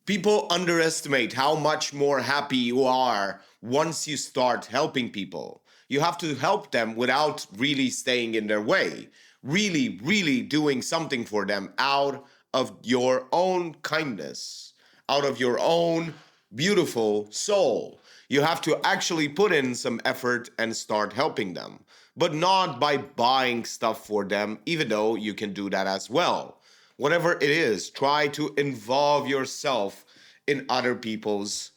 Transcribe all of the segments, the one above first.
People underestimate how much more happy you are once you start helping people. You have to help them without really staying in their way, really doing something for them out of your own kindness, out of your own beautiful soul. You have to actually put in some effort and start helping them, but not by buying stuff for them, even though you can do that as well. Whatever it is, try to involve yourself in other people's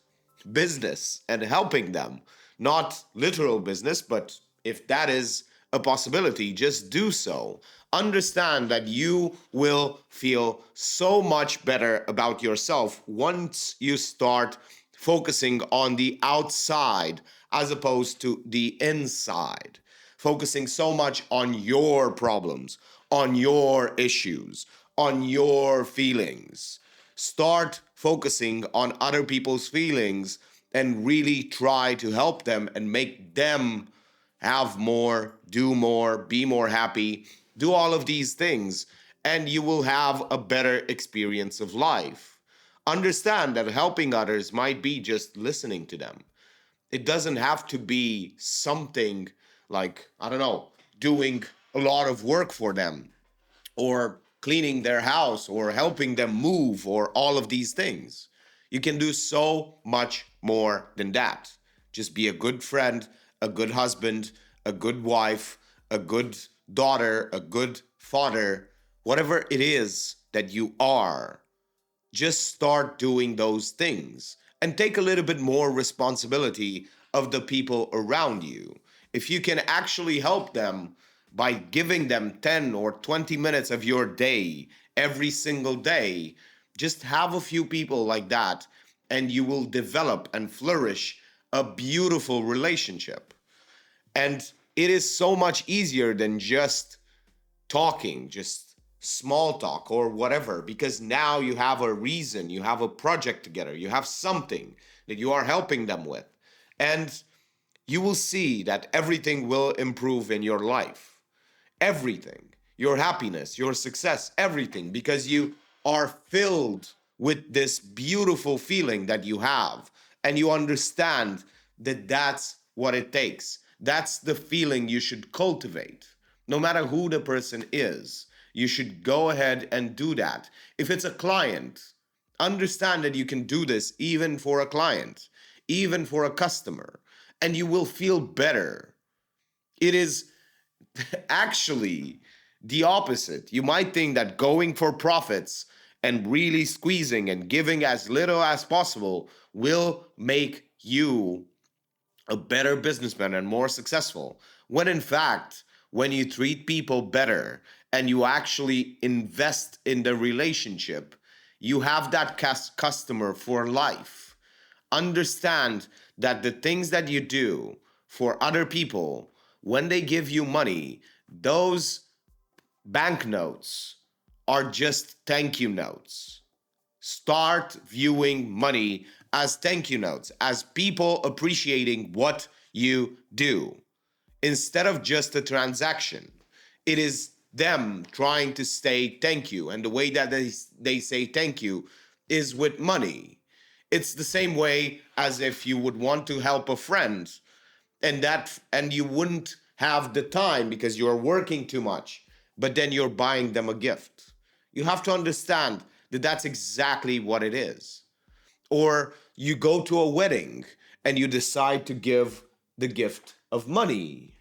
business and helping them. Not literal business, but if that is a possibility, just do so. Understand that you will feel so much better about yourself once you start focusing on the outside as opposed to the inside. Focusing so much on your problems, on your issues, on your feelings. Start focusing on other people's feelings and really try to help them and make them have more, do more, be more happy, do all of these things, and you will have a better experience of life. Understand that helping others might be just listening to them. It doesn't have to be something like, I don't know, doing a lot of work for them or cleaning their house or helping them move or all of these things. You can do so much more than that. Just be a good friend, a good husband, a good wife, a good daughter, a good father, whatever it is that you are. Just start doing those things and take a little bit more responsibility of the people around you. If you can actually help them by giving them 10 or 20 minutes of your day every single day, just have a few people like that, and you will develop and flourish a beautiful relationship. And it is so much easier than just talking, just small talk or whatever, because now you have a reason, you have a project together, you have something that you are helping them with. And you will see that everything will improve in your life. Everything, your happiness, your success, everything, because you are filled with this beautiful feeling that you have. And you understand that that's what it takes. That's the feeling you should cultivate. No matter who the person is, you should go ahead and do that. If it's a client, understand that you can do this even for a client, even for a customer, and you will feel better. It is actually the opposite. You might think that going for profits and really squeezing and giving as little as possible will make you a better businessman and more successful. When in fact, when you treat people better and you actually invest in the relationship, you have that customer for life. Understand that the things that you do for other people, when they give you money, those banknotes are just thank you notes. Start viewing money as thank you notes, as people appreciating what you do instead of just a transaction. It is them trying to say thank you. And the way that they say thank you is with money. It's the same way as if you would want to help a friend and you wouldn't have the time because you're working too much, but then you're buying them a gift. You have to understand that that's exactly what it is. Or you go to a wedding and you decide to give the gift of money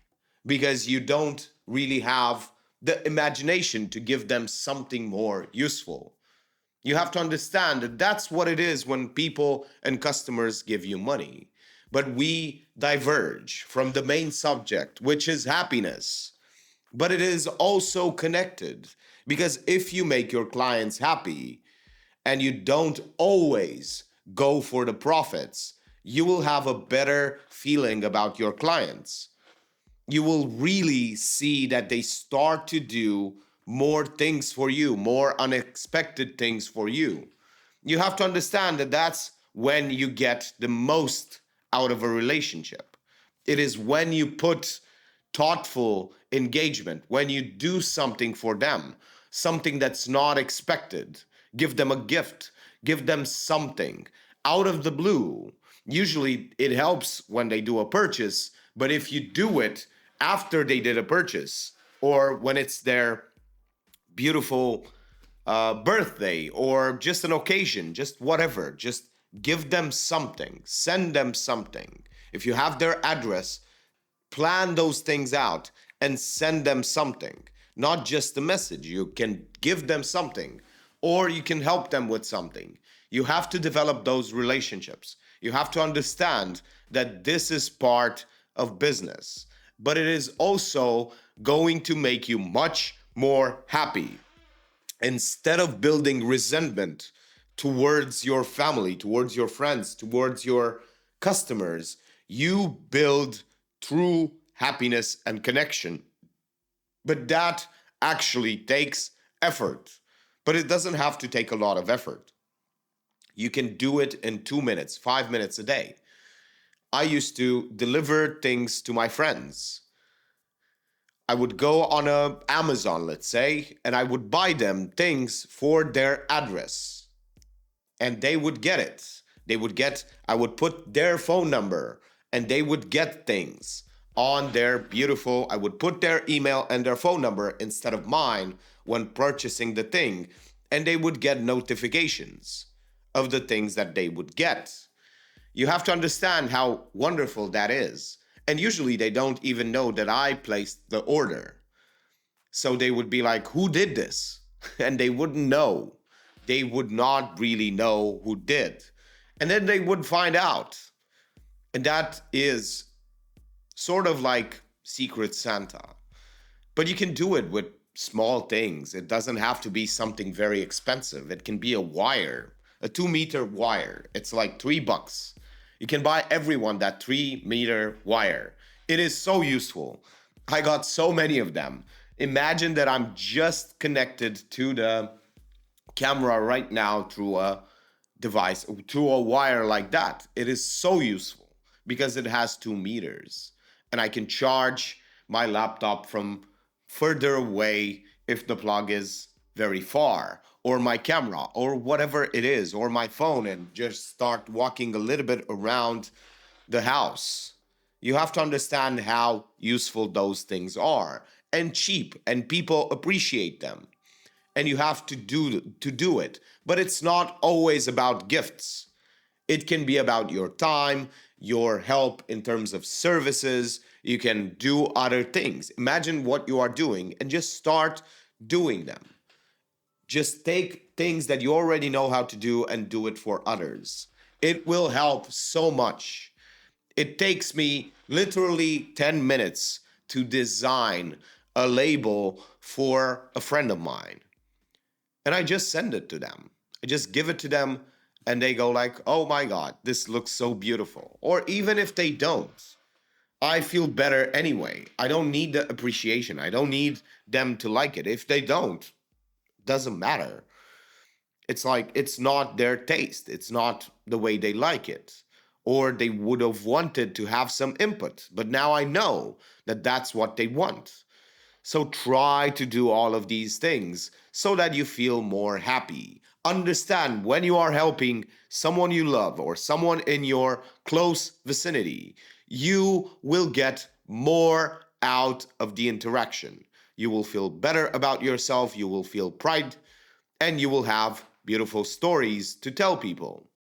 because you don't really have the imagination to give them something more useful. You have to understand that that's what it is when people and customers give you money. But we diverge from the main subject, which is happiness. But it is also connected because if you make your clients happy and you don't always go for the profits, you will have a better feeling about your clients. You will really see that they start to do more things for you, more unexpected things for you. You have to understand that that's when you get the most out of a relationship. It is when you put thoughtful engagement, when you do something for them, something that's not expected. Give them a gift, Give them something out of the blue. Usually it helps when they do a purchase, but if you do it after they did a purchase or when it's their beautiful birthday or just an occasion, just whatever, just give them something, send them something. If you have their address, plan those things out and send them something, not just a message. You can give them something or you can help them with something. You have to develop those relationships. You have to understand that this is part of business, but it is also going to make you much more happy. Instead of building resentment towards your family, towards your friends, towards your customers, you build true happiness and connection. But that actually takes effort. But it doesn't have to take a lot of effort. You can do it in 2 minutes, 5 minutes a day. I used to deliver things to my friends. I would go on a Amazon, let's say, and I would buy them things for their address. And they would get it. I would put their phone number and they would get things on their beautiful, I would put their email and their phone number instead of mine when purchasing the thing, and they would get notifications of the things that they would get. You have to understand how wonderful that is. And usually they don't even know that I placed the order. So they would be like, who did this? And they wouldn't know. They would not really know who did. And then they would find out. And that is sort of like Secret Santa. But you can do it with small things. It doesn't have to be something very expensive. It can be a wire, a 2 meter wire. It's like $3. You can buy everyone that 3 meter wire. It is so useful. I got so many of them. Imagine that I'm just connected to the camera right now through a device, through a wire like that. It is so useful because it has 2 meters. And I can charge my laptop from further away if the plug is very far, or my camera, or whatever it is, or my phone, and just start walking a little bit around the house. You have to understand how useful those things are and cheap, and people appreciate them. And you have to do it. But it's not always about gifts. It can be about your time, your help in terms of services. You can do other things. Imagine what you are doing and just start doing them. Just take things that you already know how to do and do it for others. It will help so much. It takes me literally 10 minutes to design a label for a friend of mine. And I just send it to them. I just give it to them and they go like, "Oh my god, this looks so beautiful." Or even if they don't, I feel better anyway. I don't need the appreciation. I don't need them to like it. If they don't, doesn't matter. It's like it's not their taste. It's not the way they like it. Or they would have wanted to have some input. But now I know that that's what they want. So try to do all of these things so that you feel more happy. Understand when you are helping someone you love or someone in your close vicinity, you will get more out of the interaction. You will feel better about yourself, you will feel pride, and you will have beautiful stories to tell people.